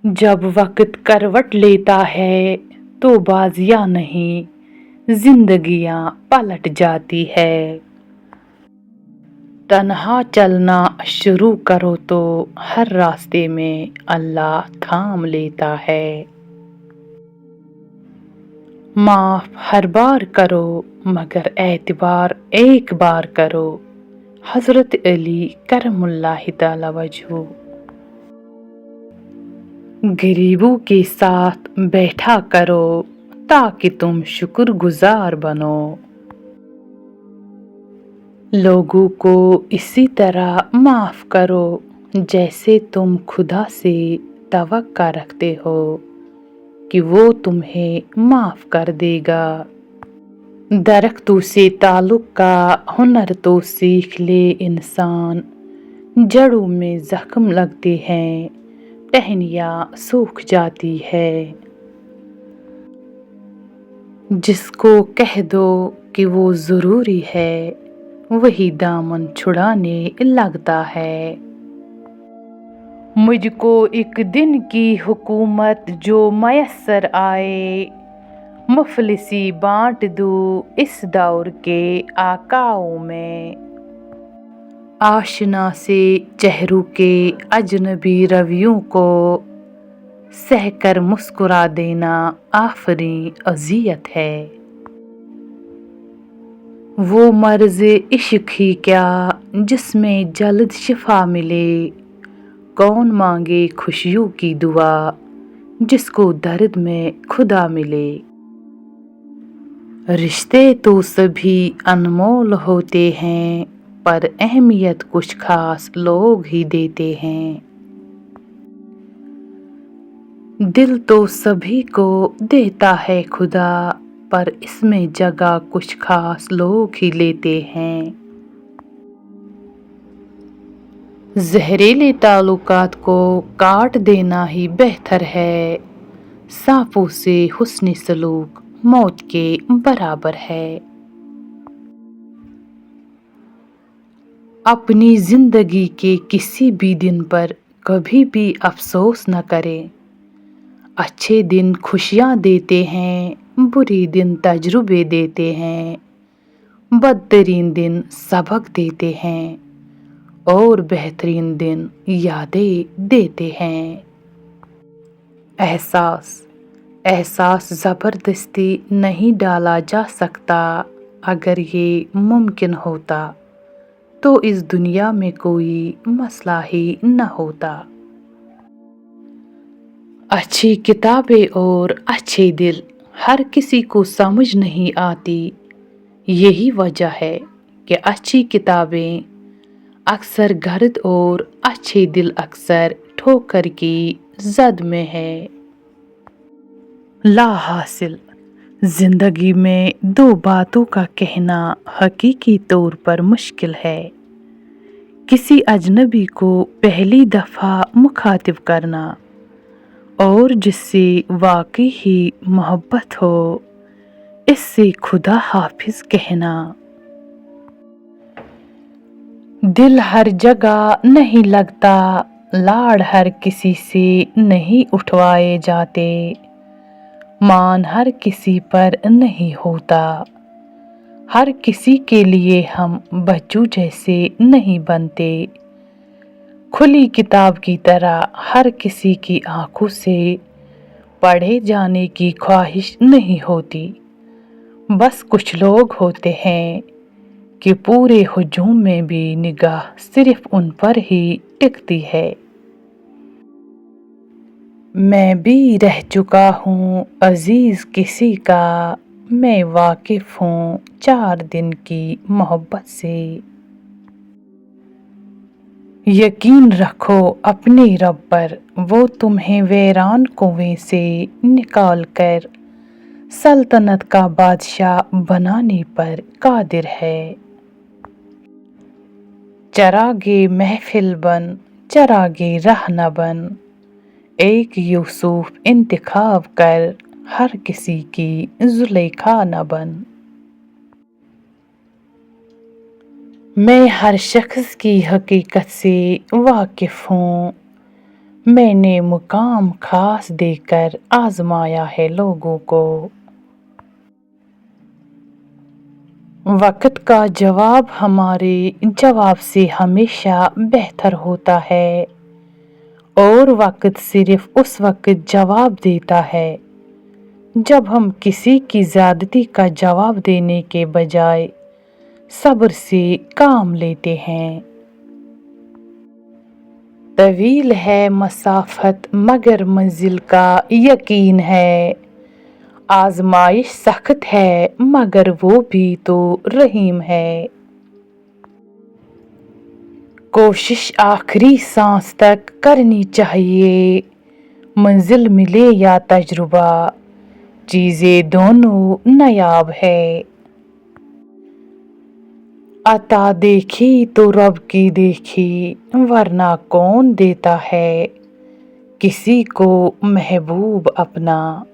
जब वक्त करवट लेता है तो बाजियां नहीं जिंदगियां पलट जाती है। तन्हा चलना शुरू करो तो हर रास्ते में अल्लाह थाम लेता है। माफ हर बार करो मगर एतबार एक बार करो। हजरत अली करमुल्लाहि ताला वजहू। गरीबों के साथ बैठा करो ताकि तुम शुक्रगुजार बनो। लोगों को इसी तरह माफ करो जैसे तुम खुदा से तवक्का रखते हो कि वो तुम्हें माफ कर देगा। दरख्तों से ताल्लुक का हुनर तो सीख ले इंसान। जड़ों में जख्म लगते हैं टहनियाँ सूख जाती है। जिसको कह दो कि वो ज़रूरी है वही दामन छुड़ाने लगता है। मुझको एक दिन की हुकूमत जो मयस्सर आए। मुफलिसी बांट दूँ इस दौर के आकाओं में। आशना से चेहरों के अजनबी रवियों को सहकर मुस्कुरा देना आफरी अजियत है। वो मर्ज़ इश्क ही क्या जिसमें जल्द शिफा मिले। कौन मांगे खुशियों की दुआ जिसको दर्द में खुदा मिले। रिश्ते तो सभी अनमोल होते हैं पर अहमियत कुछ खास लोग ही देते हैं। दिल तो सभी को देता है खुदा पर इसमें जगह कुछ खास लोग ही लेते हैं। जहरीले ताल्लुकात को काट देना ही बेहतर है। सांपों से हुस्न सलूक मौत के बराबर है। अपनी जिंदगी के किसी भी दिन पर कभी भी अफसोस न करें। अच्छे दिन खुशियाँ देते हैं बुरे दिन तजुर्बे देते हैं। बदतरीन दिन सबक देते हैं और बेहतरीन दिन यादें देते हैं। एहसास ज़बरदस्ती नहीं डाला जा सकता। अगर ये मुमकिन होता तो इस दुनिया में कोई मसला ही न होता। अच्छी किताबें और अच्छे दिल हर किसी को समझ नहीं आती। यही वजह है कि अच्छी किताबें अक्सर गर्द और अच्छे दिल अक्सर ठोकर की जद में है। ला हासिल जिंदगी में दो बातों का कहना हकीकी तौर पर मुश्किल है। किसी अजनबी को पहली दफ़ा मुखातिब करना और जिससे वाकई ही मोहब्बत हो इससे खुदा हाफिज कहना। दिल हर जगह नहीं लगता लाड़ हर किसी से नहीं उठवाए जाते। मान हर किसी पर नहीं होता। हर किसी के लिए हम बच्चों जैसे नहीं बनते। खुली किताब की तरह हर किसी की आंखों से पढ़े जाने की ख्वाहिश नहीं होती। बस कुछ लोग होते हैं कि पूरे हुजूम में भी निगाह सिर्फ उन पर ही टिकती है। मैं भी रह चुका हूँ अजीज किसी का। मैं वाकिफ हूँ 4 दिन की मोहब्बत से। यकीन रखो अपने रब पर वो तुम्हें वैरान कुएं से निकाल कर सल्तनत का बादशाह बनाने पर कादिर है। चरागे महफिल बन चरागे राह न बन। एक यूसुफ इंतखाब कर हर किसी की जुलेखा न बन। मैं हर शख्स की हकीकत से वाकिफ हूँ। मैंने मुकाम खास देकर आजमाया है लोगों को। वक्त का जवाब हमारे जवाब से हमेशा बेहतर होता है और वक्त सिर्फ उस वक्त जवाब देता है जब हम किसी की ज्यादती का जवाब देने के बजाय सब्र से काम लेते हैं। तवील है मसाफत मगर मंजिल का यकीन है, आजमाइश सख्त है मगर वो भी तो रहीम है। कोशिश आखिरी सांस तक करनी चाहिए, मंजिल मिले या तजुर्बा चीजें दोनों नायाब है। अता देखी तो रब की देखी वरना कौन देता है किसी को महबूब अपना।